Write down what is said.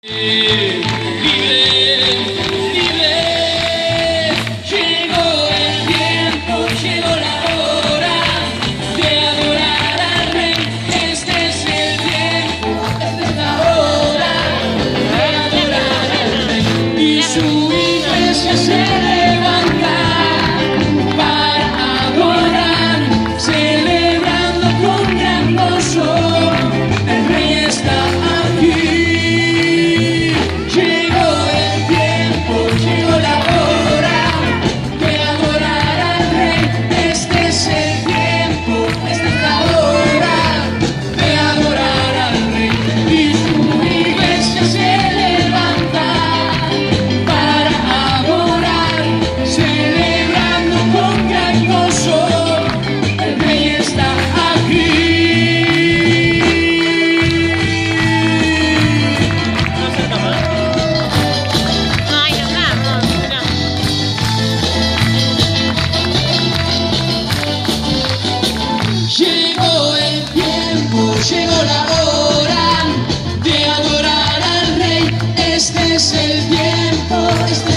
Libre, libre, llegó el tiempo, llegó la hora de adorar al Rey. Este es el tiempo, esta es la hora de adorar al Rey. Y su iglesia se levanta para adorar, celebrando con gran gozo. El Rey está aquí. Llegó la hora de adorar al Rey. Este es el tiempo.